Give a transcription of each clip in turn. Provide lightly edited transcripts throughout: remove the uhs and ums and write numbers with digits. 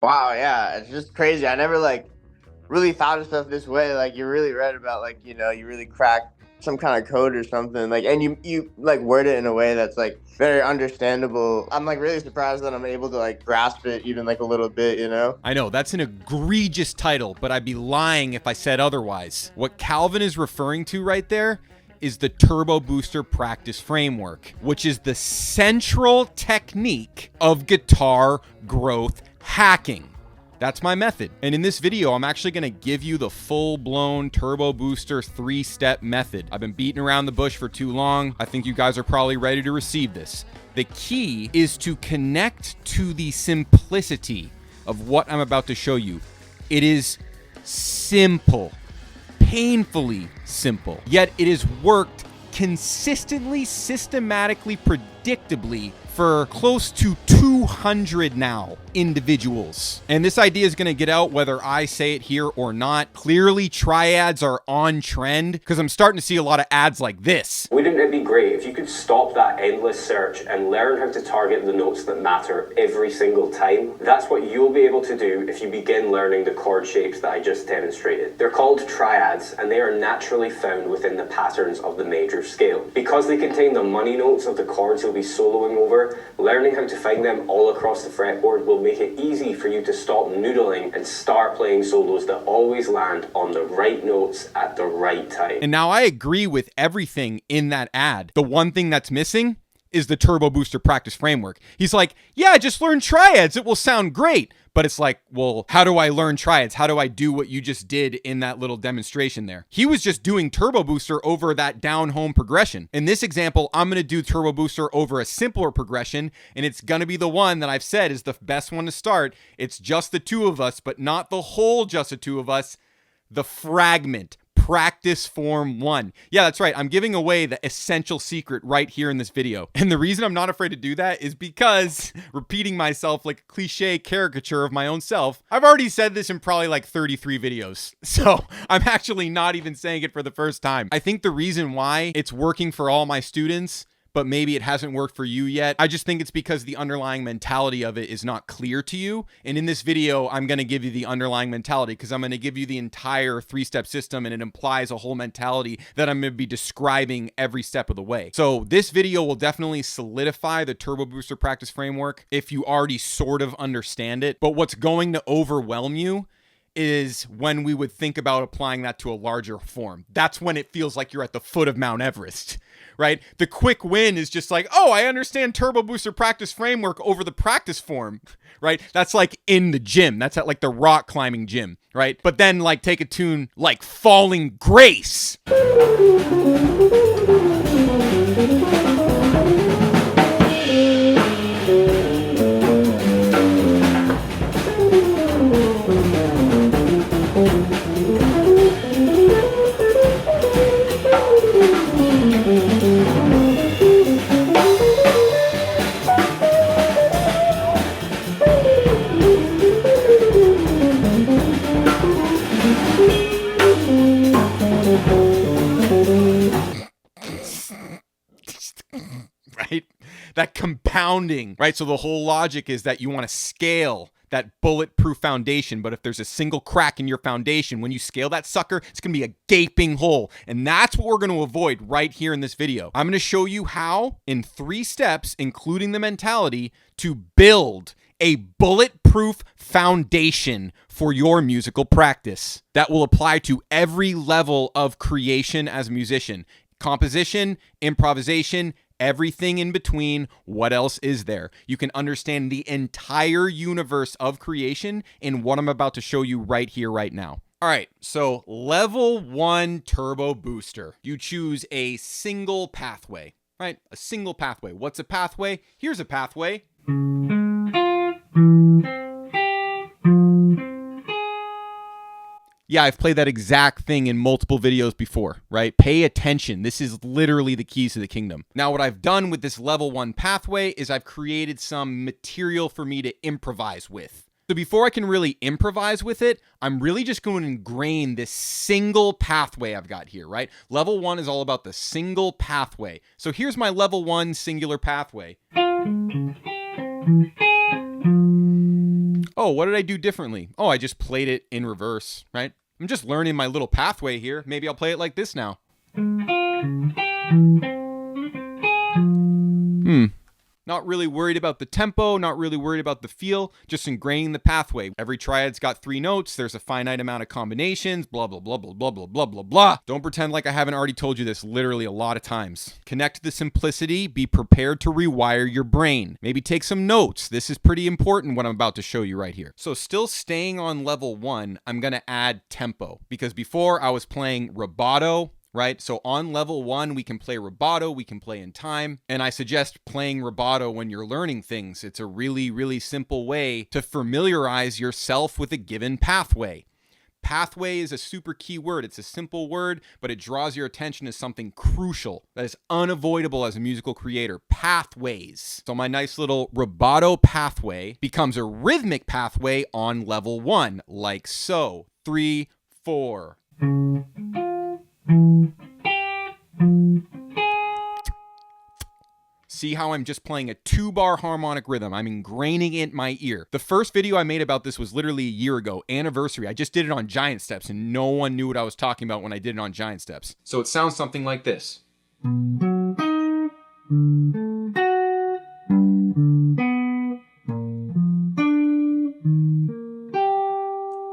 Wow, yeah, it's just crazy. I never like really thought of stuff this way. Like you really read about like you really crack some kind of code or something like, and you like word it in a way that's like very understandable. I'm like really surprised that I'm able to like grasp it even like a little bit. I know, that's an egregious title, but I'd be lying if I said otherwise. What Calvin is referring to right there is the Turbo Booster Practice Framework, which is the central technique of guitar growth hacking. That's my method. And in this video, I'm actually gonna give you the full-blown Turbo Booster 3-step method. I've been beating around the bush for too long. I think you guys are probably ready to receive this. The key is to connect to the simplicity of what I'm about to show you. It is simple, painfully simple, yet it has worked consistently, systematically, predictably for close to 200 now individuals. And this idea is going to get out whether I say it here or not. Clearly, triads are on trend because I'm starting to see a lot of ads like this. Wouldn't it be great if you could stop that endless search and learn how to target the notes that matter every single time? That's what you'll be able to do if you begin learning the chord shapes that I just demonstrated. They're called triads, and they are naturally found within the patterns of the major scale. Because they contain the money notes of the chords you'll be soloing over, learning how to find them all across the fretboard will make it easy for you to stop noodling and start playing solos that always land on the right notes at the right time. And now I agree with everything in that ad. The one thing that's missing is the Turbo Booster Practice Framework. He's like, yeah, just learn triads. It will sound great. But it's like, well, how do I learn triads? How do I do what you just did in that little demonstration there? He was just doing Turbo Booster over that down home progression. In this example, I'm going to do Turbo Booster over a simpler progression, and it's going to be the one that I've said is the best one to start. It's just the two of us, but not the whole just the two of us. The fragment. Practice form 1. Yeah, that's right. I'm giving away the essential secret right here in this video. And the reason I'm not afraid to do that is because, repeating myself like a cliche caricature of my own self, I've already said this in probably like 33 videos. So I'm actually not even saying it for the first time. I think the reason why it's working for all my students, but maybe it hasn't worked for you yet, I just think it's because the underlying mentality of it is not clear to you. And in this video, I'm going to give you the underlying mentality because I'm going to give you the entire 3-step system, and it implies a whole mentality that I'm going to be describing every step of the way. So this video will definitely solidify the Turbo Booster Practice Framework if you already sort of understand it. But what's going to overwhelm you is when we would think about applying that to a larger form. That's when it feels like you're at the foot of Mount Everest, right? The quick win is just like, oh, I understand Turbo Booster Practice Framework over the practice form, right? That's like in the gym. That's at like the rock climbing gym, right? But then like take a tune like Falling Grace. Right? That compounding, right? So the whole logic is that you want to scale that bulletproof foundation, but if there's a single crack in your foundation, when you scale that sucker, it's going to be a gaping hole. And that's what we're going to avoid right here in this video. I'm going to show you how, in 3 steps, including the mentality, to build a bulletproof foundation for your musical practice that will apply to every level of creation as a musician. Composition, improvisation, everything in between. What else is there? You can understand the entire universe of creation in what I'm about to show you right here, right now. All right, so level 1 Turbo Booster. You choose a single pathway, right? A single pathway. What's a pathway? Here's a pathway. Yeah, I've played that exact thing in multiple videos before, right? Pay attention. This is literally the keys to the kingdom. Now, what I've done with this level 1 pathway is I've created some material for me to improvise with. So before I can really improvise with it, I'm really just going to ingrain this single pathway I've got here, right? Level 1 is all about the single pathway. So here's my level 1 singular pathway. Oh, what did I do differently? Oh, I just played it in reverse, right? I'm just learning my little pathway here. Maybe I'll play it like this now. Not really worried about the tempo, not really worried about the feel, just ingraining the pathway. Every triad's got 3 notes, there's a finite amount of combinations, blah, blah, blah, blah, blah, blah, blah, blah, blah. Don't pretend like I haven't already told you this literally a lot of times. Connect to the simplicity, be prepared to rewire your brain. Maybe take some notes. This is pretty important what I'm about to show you right here. So still staying on level 1, I'm gonna add tempo, because before I was playing rubato, right? So on level 1, we can play rubato, we can play in time. And I suggest playing rubato when you're learning things. It's a really, really simple way to familiarize yourself with a given pathway. Pathway is a super key word. It's a simple word, but it draws your attention to something crucial that is unavoidable as a musical creator. Pathways. So my nice little rubato pathway becomes a rhythmic pathway on level 1, like so. 3, 4. See how I'm just playing a 2-bar harmonic rhythm. I'm ingraining it in my ear. The first video I made about this was literally a year ago, anniversary. I just did it on Giant Steps and no one knew what I was talking about when I did it on Giant Steps. So it sounds something like this.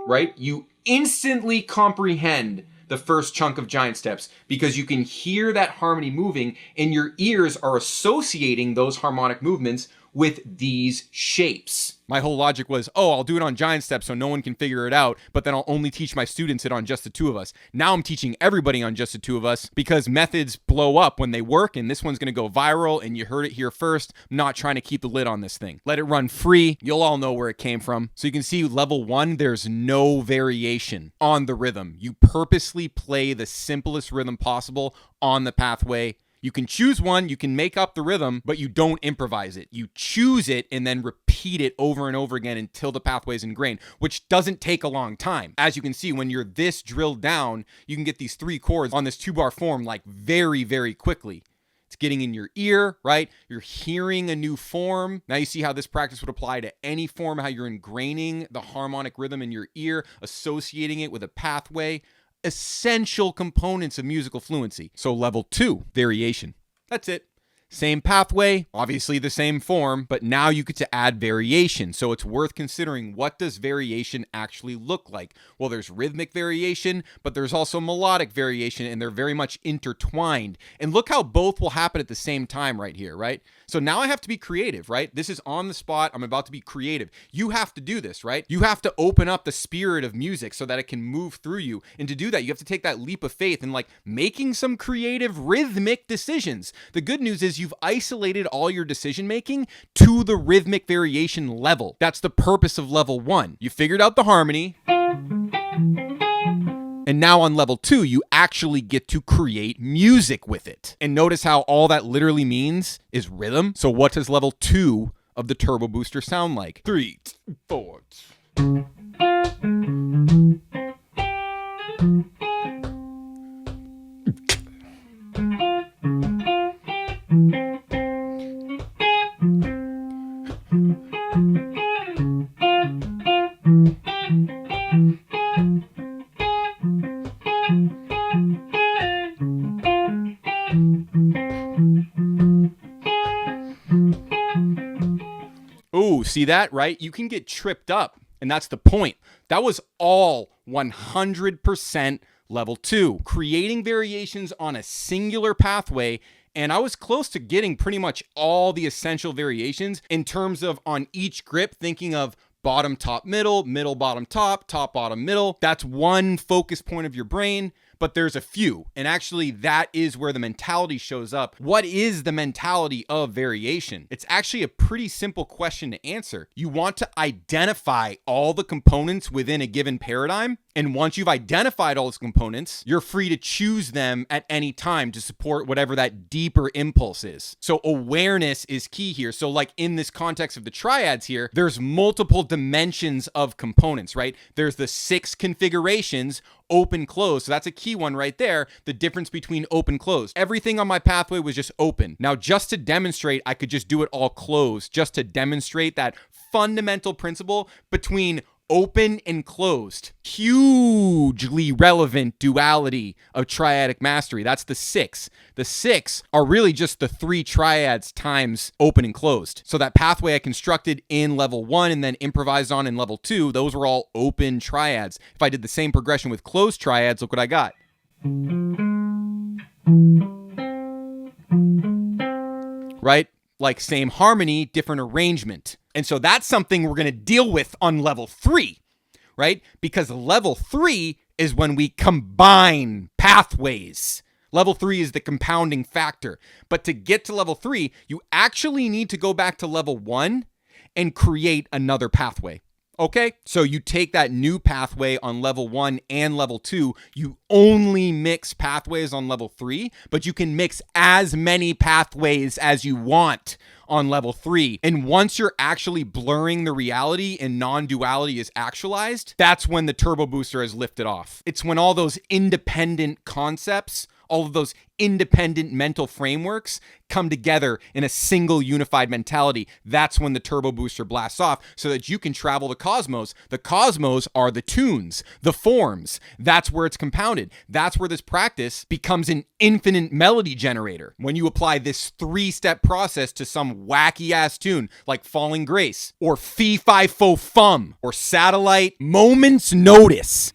Right? You instantly comprehend the first chunk of Giant Steps because you can hear that harmony moving and your ears are associating those harmonic movements with these shapes. My whole logic was, oh, I'll do it on Giant Steps so no one can figure it out, but then I'll only teach my students it on just the 2 of us. Now I'm teaching everybody on just the 2 of us because methods blow up when they work, and this one's gonna go viral, and you heard it here first. I'm not trying to keep the lid on this thing. Let it run free. You'll all know where it came from. So you can see level 1, there's no variation on the rhythm. You purposely play the simplest rhythm possible on the pathway. You can choose one, you can make up the rhythm, but you don't improvise it. You choose it and then repeat it over and over again until the pathway is ingrained, which doesn't take a long time. As you can see, when you're this drilled down, you can get these 3 chords on this 2-bar form like very, very quickly. It's getting in your ear, right? You're hearing a new form. Now you see how this practice would apply to any form, how you're ingraining the harmonic rhythm in your ear, associating it with a pathway. Essential components of musical fluency. So level 2, variation. That's it. Same pathway, obviously the same form, but now you get to add variation. So it's worth considering, what does variation actually look like? Well, there's rhythmic variation, but there's also melodic variation, and they're very much intertwined. And look how both will happen at the same time right here, right? So now I have to be creative, right? This is on the spot. I'm about to be creative. You have to do this, right? You have to open up the spirit of music so that it can move through you. And to do that, you have to take that leap of faith and like making some creative rhythmic decisions. The good news is you've isolated all your decision making to the rhythmic variation level. That's the purpose of level 1. You figured out the harmony. And now on level 2, you actually get to create music with it. And notice how all that literally means is rhythm. So what does level 2 of the Turbo Booster sound like? 3, 4. Ooh, see that, right? You can get tripped up, and that's the point. That was all 100% level 2, creating variations on a singular pathway. And I was close to getting pretty much all the essential variations in terms of on each grip, thinking of bottom, top, middle, middle, bottom, top, bottom, middle. That's one focus point of your brain. But there's a few, and actually that is where the mentality shows up. What is the mentality of variation? It's actually a pretty simple question to answer. You want to identify all the components within a given paradigm, and once you've identified all those components, you're free to choose them at any time to support whatever that deeper impulse is. So awareness is key here. So like in this context of the triads here, there's multiple dimensions of components, right? There's the 6 configurations, open, close. So that's a key one right there. The difference between open, closed. Everything on my pathway was just open. Now, just to demonstrate, I could just do it all closed, just to demonstrate that fundamental principle between open and closed. Hugely relevant duality of triadic mastery. That's the 6. The 6 are really just the 3 triads times open and closed. So that pathway I constructed in level 1 and then improvised on in level 2, those were all open triads. If I did the same progression with closed triads, look what I got. Right? Like same harmony, different arrangement. And so that's something we're going to deal with on level 3, right? Because level 3 is when we combine pathways. Level 3 is the compounding factor. But to get to level 3, you actually need to go back to level 1 and create another pathway. Okay, so you take that new pathway on level 1 and level 2. You only mix pathways on level 3, but you can mix as many pathways as you want on level 3. And once you're actually blurring the reality and non-duality is actualized, that's when the turbo booster has lifted off. It's when all those independent concepts, all of those independent mental frameworks come together in a single unified mentality. That's when the turbo booster blasts off so that you can travel the cosmos. The cosmos are the tunes, the forms. That's where it's compounded. That's where this practice becomes an infinite melody generator. When you apply this 3-step process to some wacky ass tune like Falling Grace or Fee Fi Fo Fum or Satellite Moments Notice.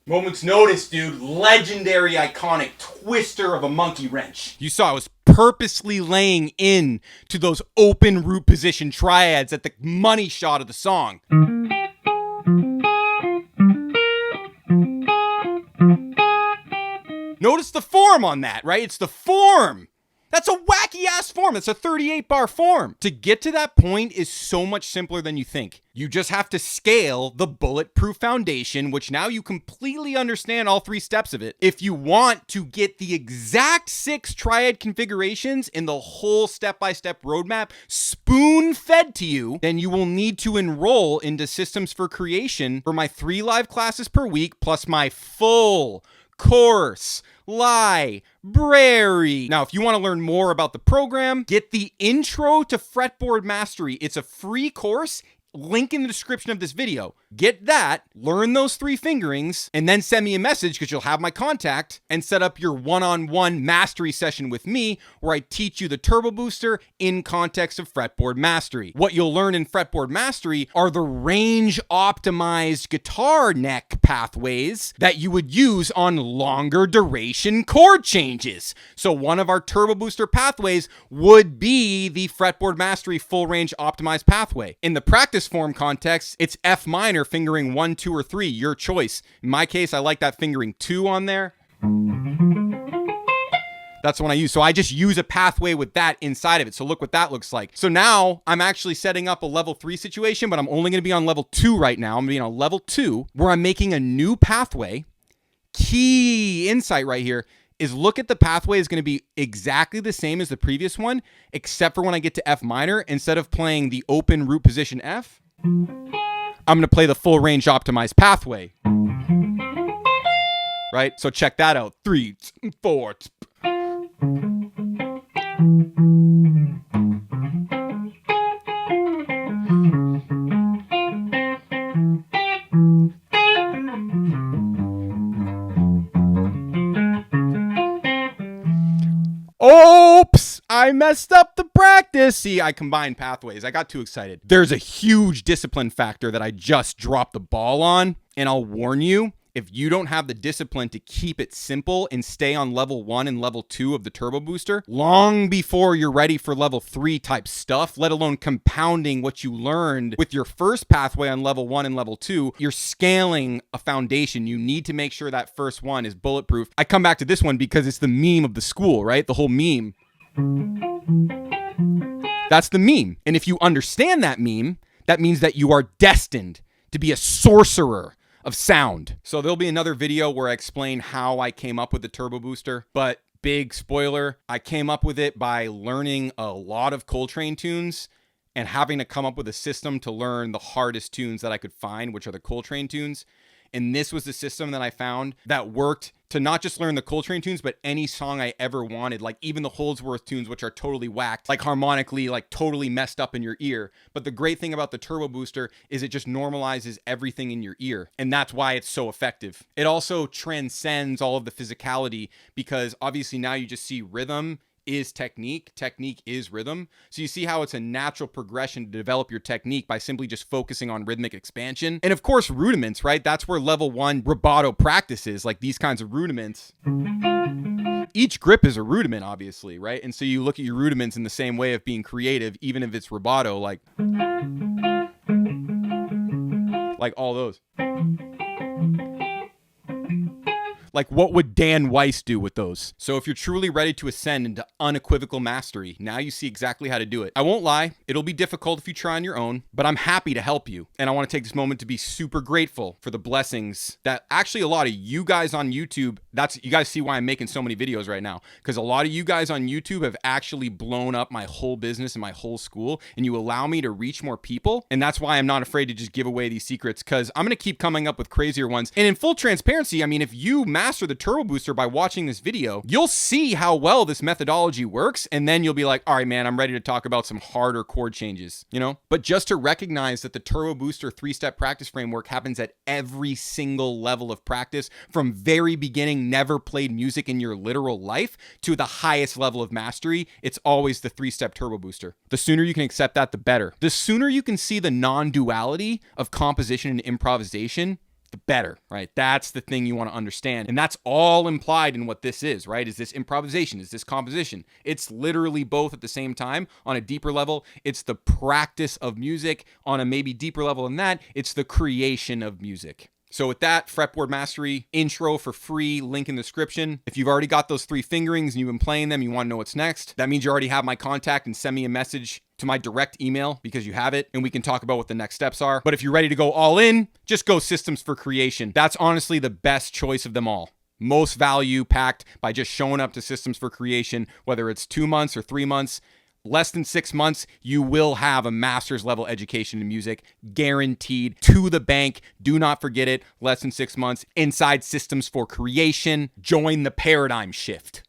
Moments Notice, dude. Legendary, iconic twister of a monkey wrench. You saw I was purposely laying in to those open root position triads at the money shot of the song. Notice the form on that, right? It's the form. That's a wacky ass form. It's a 38 bar form. To get to that point is so much simpler than you think. You just have to scale the bulletproof foundation, which now you completely understand all 3 steps of it. If you want to get the exact 6 triad configurations in the whole step-by-step roadmap spoon-fed to you, then you will need to enroll into Systems for Creation for my 3 live classes per week, plus my full course library. Now, if you want to learn more about the program, get the Intro to Fretboard Mastery. It's a free course. Link in the description of this video. Get that, learn those 3 fingerings, and then send me a message because you'll have my contact and set up your one-on-one mastery session with me where I teach you the turbo booster in context of fretboard mastery. What you'll learn in fretboard mastery are the range optimized guitar neck pathways that you would use on longer duration chord changes. So one of our turbo booster pathways would be the fretboard mastery full range optimized pathway. In the practice form context, it's F minor fingering 1, 2, or 3, your choice. In my case, I like that fingering 2 on there. That's the one I use. So I just use a pathway with that inside of it. So look what that looks like. So now I'm actually setting up a level 3 situation, but I'm only going to be on level 2 right now. I'm going to be on level 2 where I'm making a new pathway. Key insight right here is look at the pathway is going to be exactly the same as the previous one, except for when I get to F minor, instead of playing the open root position F, I'm going to play the full range optimized pathway. Right? So check that out. 3, 4. Oops, I messed up the practice. See, I combined pathways. I got too excited. There's a huge discipline factor that I just dropped the ball on, and I'll warn you, If you don't have the discipline to keep it simple and stay on level 1 and level 2 of the Turbo Booster long before you're ready for level 3 type stuff, let alone compounding what you learned with your first pathway on level 1 and level 2, you're scaling a foundation. You need to make sure that first one is bulletproof. I come back to this one because it's the meme of the school, right? The whole meme. That's the meme. And if you understand that meme, that means that you are destined to be a sorcerer of sound. So there'll be another video where I explain how I came up with the Turbo Booster, but big spoiler, I came up with it by learning a lot of Coltrane tunes and having to come up with a system to learn the hardest tunes that I could find, which are the Coltrane tunes. And this was the system that I found that worked to not just learn the Coltrane tunes, but any song I ever wanted, like even the Holdsworth tunes, which are totally whacked, like harmonically, like totally messed up in your ear. But the great thing about the Turbo Booster is it just normalizes everything in your ear. And that's why it's so effective. It also transcends all of the physicality because obviously now you just see rhythm is technique is rhythm. So you see how it's a natural progression to develop your technique by simply just focusing on rhythmic expansion. And of course, rudiments, right? That's where level 1 rubato practices, like these kinds of rudiments. Each grip is a rudiment, obviously, right? And so you look at your rudiments in the same way of being creative, even if it's rubato, like all those. Like, what would Dan Weiss do with those? So if you're truly ready to ascend into unequivocal mastery, now you see exactly how to do it. I won't lie, it'll be difficult if you try on your own, but I'm happy to help you. And I want to take this moment to be super grateful for the blessings that actually a lot of you guys on YouTube, you guys see why I'm making so many videos right now, because a lot of you guys on YouTube have actually blown up my whole business and my whole school, and you allow me to reach more people. And that's why I'm not afraid to just give away these secrets, because I'm going to keep coming up with crazier ones. And in full transparency, I mean, if you master the Turbo Booster by watching this video, you'll see how well this methodology works, and then you'll be like, all right, man, I'm ready to talk about some harder chord changes, you know? But just to recognize that the Turbo Booster 3-step practice framework happens at every single level of practice, from very beginning, never played music in your literal life, to the highest level of mastery, it's always the 3-step Turbo Booster. The sooner you can accept that, the better. The sooner you can see the non-duality of composition and improvisation, the better, right? That's the thing you want to understand. And that's all implied in what this is, right? Is this improvisation? Is this composition? It's literally both at the same time. On a deeper level, it's the practice of music. On a maybe deeper level than that, it's the creation of music. So with that, Fretboard Mastery intro for free, link in the description. If you've already got those 3 fingerings and you've been playing them, you want to know what's next, that means you already have my contact, and send me a message to my direct email because you have it, and we can talk about what the next steps are. But if you're ready to go all in, just go Systems for Creation. That's honestly the best choice of them all. Most value packed by just showing up to Systems for Creation, whether it's 2 months or 3 months. Less than 6 months, you will have a master's level education in music, guaranteed, to the bank. Do not forget it. Less than 6 months inside Systems for Creation. Join the paradigm shift.